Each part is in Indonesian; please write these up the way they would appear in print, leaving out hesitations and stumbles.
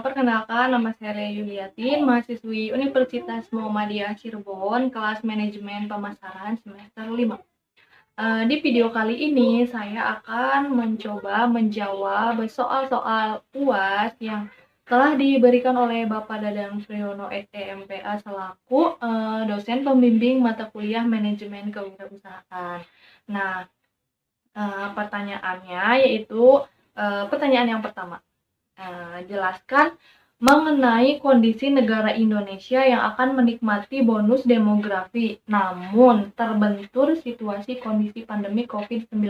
Perkenalkan, nama saya Lea Yuliatin, mahasiswi Universitas Muhammadiyah Cirebon, kelas Manajemen Pemasaran semester 5. Di video kali ini saya akan mencoba menjawab soal-soal UAS yang telah diberikan oleh Bapak Dadang Priyono STMPA selaku dosen pembimbing mata kuliah Manajemen Kewirausahaan. Nah, pertanyaannya yaitu pertanyaan yang pertama. Jelaskan mengenai kondisi negara Indonesia yang akan menikmati bonus demografi, namun terbentur situasi kondisi pandemi COVID-19.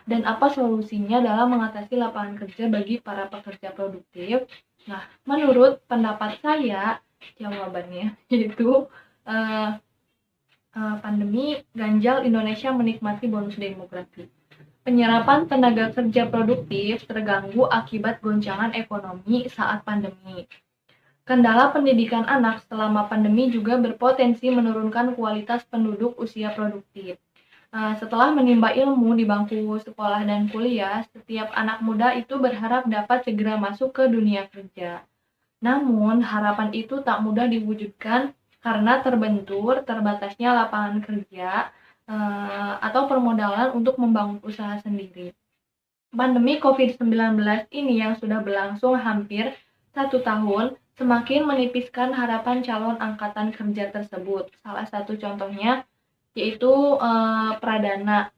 Dan apa solusinya dalam mengatasi lapangan kerja bagi para pekerja produktif? Nah, menurut pendapat saya, jawabannya yaitu pandemi ganjal Indonesia menikmati bonus demografi. Penyerapan tenaga kerja produktif terganggu akibat goncangan ekonomi saat pandemi. Kendala pendidikan anak selama pandemi juga berpotensi menurunkan kualitas penduduk usia produktif. Setelah menimba ilmu di bangku sekolah dan kuliah, setiap anak muda itu berharap dapat segera masuk ke dunia kerja. Namun, harapan itu tak mudah diwujudkan karena terbatasnya lapangan kerja atau permodalan untuk membangun usaha sendiri. Pandemi COVID-19 ini yang sudah berlangsung hampir 1 tahun semakin menipiskan harapan calon angkatan kerja tersebut. Salah satu contohnya yaitu Pradana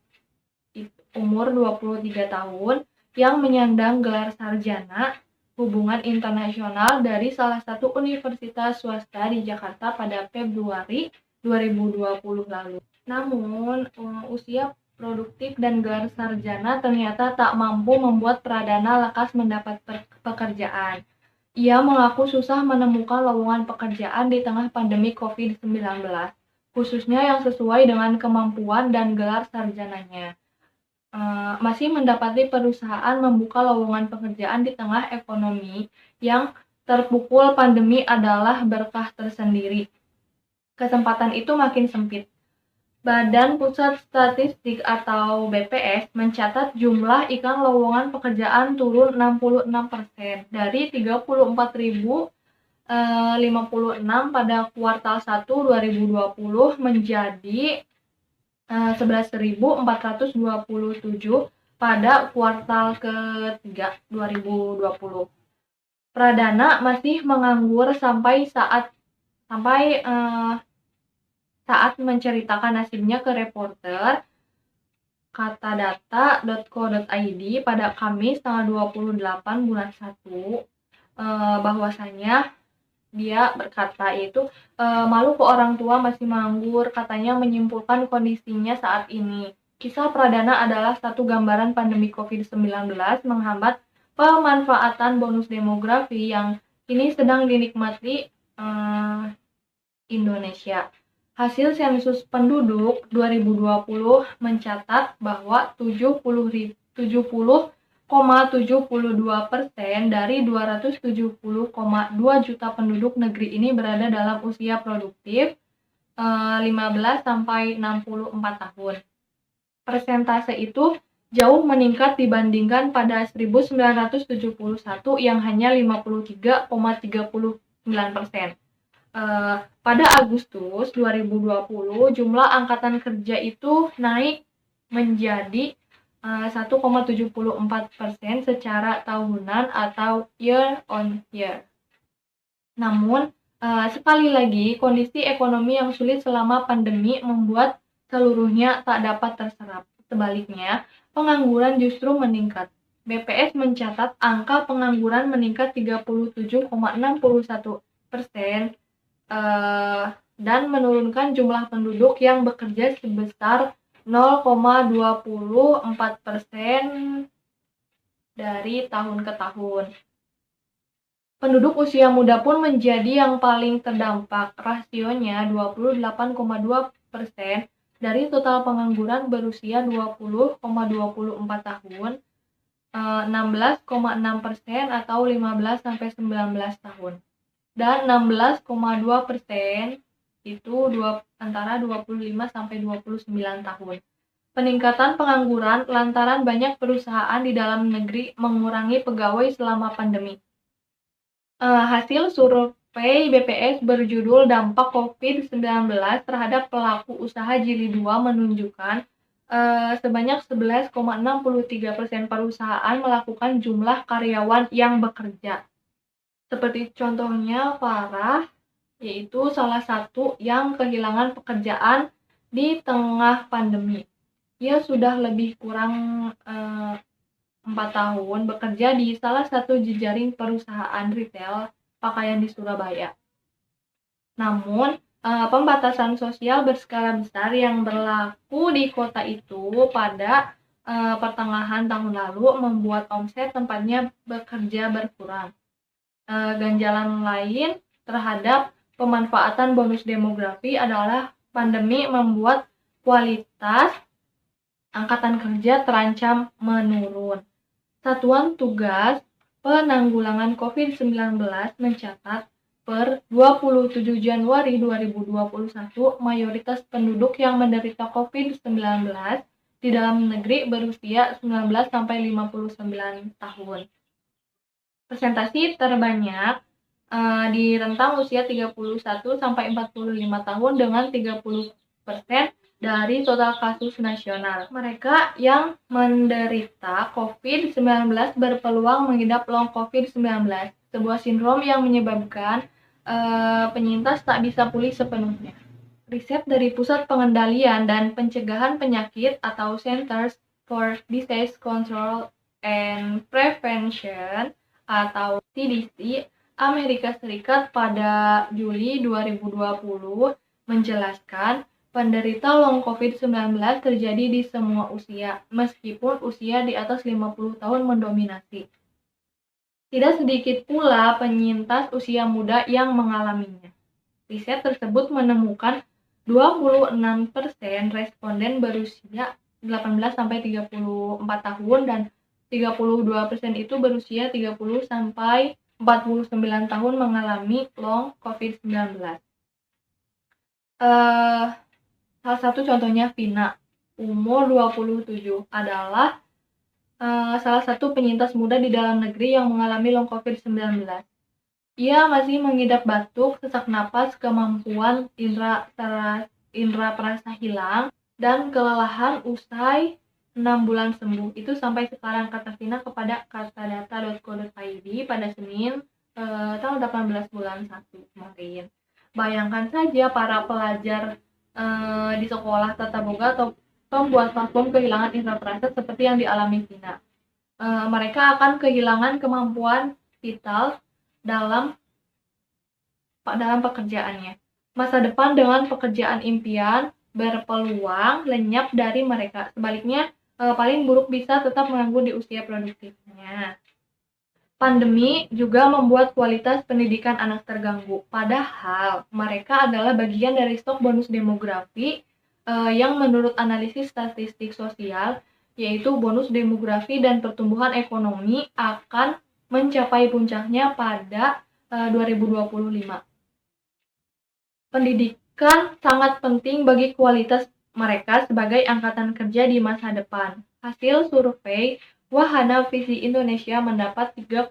umur 23 tahun yang menyandang gelar sarjana hubungan internasional dari salah satu universitas swasta di Jakarta pada Februari 2020 lalu. Namun, usia produktif dan gelar sarjana ternyata tak mampu membuat Pradana lekas mendapat pekerjaan. Ia mengaku susah menemukan lowongan pekerjaan di tengah pandemi COVID-19, khususnya yang sesuai dengan kemampuan dan gelar sarjananya. Masih mendapati perusahaan membuka lowongan pekerjaan di tengah ekonomi yang terpukul pandemi adalah berkah tersendiri. Kesempatan itu makin sempit. Badan Pusat Statistik atau BPS mencatat jumlah iklan lowongan pekerjaan turun 66% dari 34.056 pada kuartal 1 2020 menjadi 11.427 pada kuartal ketiga 2020. Pradana masih menganggur sampai saat menceritakan nasibnya ke reporter katadata.co.id pada Kamis tanggal 28 bulan 1 bahwasanya dia berkata yaitu malu kok orang tua masih menganggur, katanya menyimpulkan kondisinya saat ini. Kisah Pradana adalah satu gambaran pandemi COVID-19 menghambat pemanfaatan bonus demografi yang kini sedang dinikmati Indonesia. Hasil sensus penduduk 2020 mencatat bahwa 70,72% dari 270,2 juta penduduk negeri ini berada dalam usia produktif 15 sampai 64 tahun. Persentase itu jauh meningkat dibandingkan pada 1971 yang hanya 53,39%. Pada Agustus 2020, jumlah angkatan kerja itu naik menjadi 1,74% secara tahunan atau year on year. Namun, sekali lagi, kondisi ekonomi yang sulit selama pandemi membuat seluruhnya tak dapat terserap. Sebaliknya, pengangguran justru meningkat. BPS mencatat angka pengangguran meningkat 37,61% dan menurunkan jumlah penduduk yang bekerja sebesar 0,24% dari tahun ke tahun. Penduduk usia muda pun menjadi yang paling terdampak, rasionya 28,2% dari total pengangguran berusia 20,24 tahun, 16,6% atau 15-19 tahun. Dan 16,2% itu antara 25-29 tahun. Peningkatan pengangguran lantaran banyak perusahaan di dalam negeri mengurangi pegawai selama pandemi. Hasil survei BPS berjudul Dampak COVID-19 terhadap pelaku usaha Jilid 2 menunjukkan sebanyak 11,63% perusahaan melakukan jumlah karyawan yang bekerja. Seperti contohnya Farah, yaitu salah satu yang kehilangan pekerjaan di tengah pandemi. Ia sudah lebih kurang 4 tahun bekerja di salah satu jejaring perusahaan retail pakaian di Surabaya. Namun, pembatasan sosial berskala besar yang berlaku di kota itu pada pertengahan tahun lalu membuat omset tempatnya bekerja berkurang. Ganjalan lain terhadap pemanfaatan bonus demografi adalah pandemi membuat kualitas angkatan kerja terancam menurun. Satuan Tugas Penanggulangan COVID-19 mencatat per 27 Januari 2021 mayoritas penduduk yang menderita COVID-19 di dalam negeri berusia 19 sampai 59 tahun. Presentasi terbanyak di rentang usia 31 sampai 45 tahun dengan 30% dari total kasus nasional. Mereka yang menderita COVID-19 berpeluang mengidap long COVID-19, sebuah sindrom yang menyebabkan penyintas tak bisa pulih sepenuhnya. Riset dari Pusat Pengendalian dan Pencegahan Penyakit atau Centers for Disease Control and Prevention atau CDC Amerika Serikat pada Juli 2020 menjelaskan penderita long COVID-19 terjadi di semua usia, meskipun usia di atas 50 tahun mendominasi. Tidak sedikit pula penyintas usia muda yang mengalaminya. Riset tersebut menemukan 26% responden berusia 18-34 tahun dan 32% itu berusia 30-49 tahun mengalami long COVID-19. Salah satu contohnya Vina, umur 27, adalah salah satu penyintas muda di dalam negeri yang mengalami long COVID-19. Ia masih mengidap batuk, sesak napas, kemampuan indera perasa hilang, dan kelelahan usai 6 bulan sembuh. Itu sampai sekarang, kata Vina kepada katadata.co.id pada Senin tanggal 18 bulan 1 kemarin. Bayangkan saja para pelajar di sekolah tata boga atau pembuat platform kehilangan indera perasa seperti yang dialami Vina. Mereka akan kehilangan kemampuan vital dalam pekerjaannya. Masa depan dengan pekerjaan impian berpeluang lenyap dari mereka. Sebaliknya, paling buruk bisa tetap mengganggu di usia produktifnya. Pandemi juga membuat kualitas pendidikan anak terganggu, padahal mereka adalah bagian dari stok bonus demografi yang menurut analisis statistik sosial, yaitu bonus demografi dan pertumbuhan ekonomi akan mencapai puncaknya pada 2025. Pendidikan sangat penting bagi kualitas mereka sebagai angkatan kerja di masa depan. Hasil survei Wahana Visi Indonesia mendapat 3,6%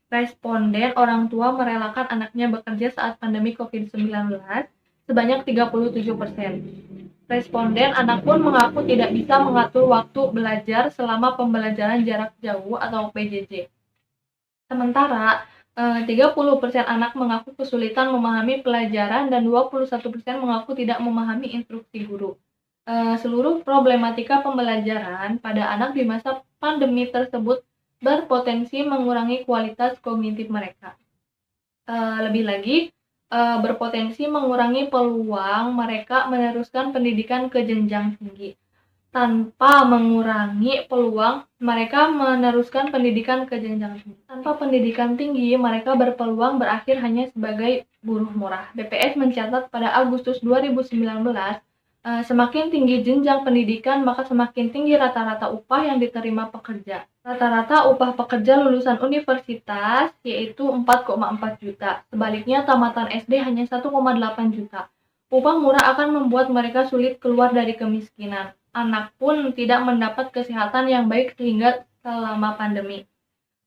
responden orang tua merelakan anaknya bekerja saat pandemi COVID-19, sebanyak 37%. Responden anak pun mengaku tidak bisa mengatur waktu belajar selama pembelajaran jarak jauh atau PJJ. Sementara 30% anak mengaku kesulitan memahami pelajaran dan 21% mengaku tidak memahami instruksi guru. Seluruh problematika pembelajaran pada anak di masa pandemi tersebut berpotensi mengurangi kualitas kognitif mereka. Lebih lagi, berpotensi mengurangi peluang mereka meneruskan pendidikan ke jenjang tinggi. Tanpa mengurangi peluang mereka meneruskan pendidikan ke jenjang tinggi. Tanpa pendidikan tinggi, mereka berpeluang berakhir hanya sebagai buruh murah. BPS mencatat pada Agustus 2019, semakin tinggi jenjang pendidikan, maka semakin tinggi rata-rata upah yang diterima pekerja. Rata-rata upah pekerja lulusan universitas yaitu 4,4 juta. Sebaliknya, tamatan SD hanya 1,8 juta. Upah murah akan membuat mereka sulit keluar dari kemiskinan. Anak pun tidak mendapat kesehatan yang baik sehingga selama pandemi.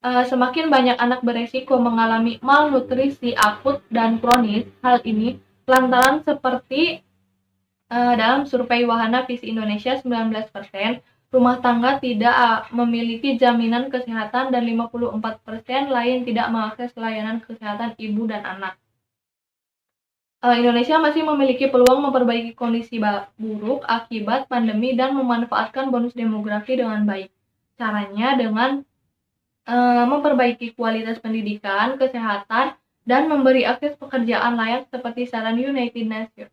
Semakin banyak anak beresiko mengalami malnutrisi akut dan kronis. Hal ini lantaran seperti dalam survei Wahana Visi Indonesia 19%, rumah tangga tidak memiliki jaminan kesehatan dan 54% lain tidak mengakses layanan kesehatan ibu dan anak. Indonesia masih memiliki peluang memperbaiki kondisi buruk akibat pandemi dan memanfaatkan bonus demografi dengan baik. Caranya dengan memperbaiki kualitas pendidikan, kesehatan, dan memberi akses pekerjaan layak seperti saran United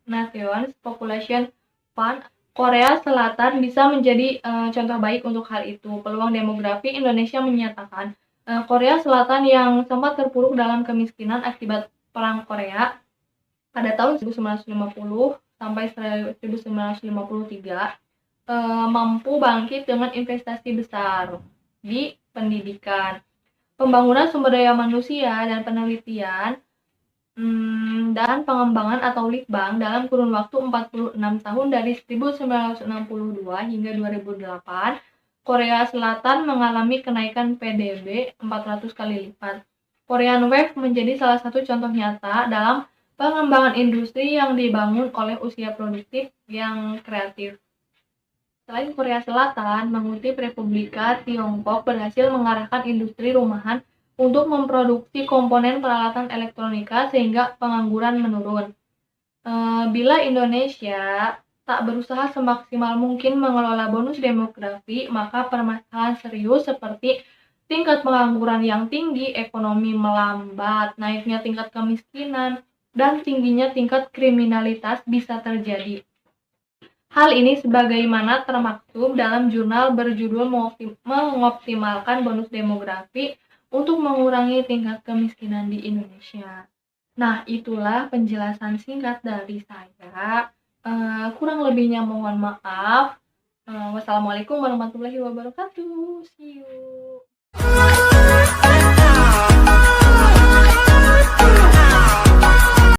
Nations Population Fund. Korea Selatan bisa menjadi contoh baik untuk hal itu. Peluang demografi Indonesia menyatakan Korea Selatan yang sempat terpuruk dalam kemiskinan akibat Perang Korea pada tahun 1950 sampai 1953 mampu bangkit dengan investasi besar di pendidikan, pembangunan sumber daya manusia, dan penelitian dan pengembangan atau Litbang dalam kurun waktu 46 tahun dari 1962 hingga 2008. Korea Selatan mengalami kenaikan PDB 400 kali lipat. Korean Wave menjadi salah satu contoh nyata dalam pengembangan industri yang dibangun oleh usia produktif yang kreatif. Selain Korea Selatan, mengutip Republika Tiongkok berhasil mengarahkan industri rumahan untuk memproduksi komponen peralatan elektronika sehingga pengangguran menurun. Bila Indonesia tak berusaha semaksimal mungkin mengelola bonus demografi, maka permasalahan serius seperti tingkat pengangguran yang tinggi, ekonomi melambat, naiknya tingkat kemiskinan, dan tingginya tingkat kriminalitas bisa terjadi. Hal ini sebagaimana termaktub dalam jurnal berjudul Mengoptimalkan Bonus Demografi untuk Mengurangi Tingkat Kemiskinan di Indonesia. Nah, itulah penjelasan singkat dari saya. Kurang lebihnya mohon maaf. Wassalamualaikum warahmatullahi wabarakatuh. See you.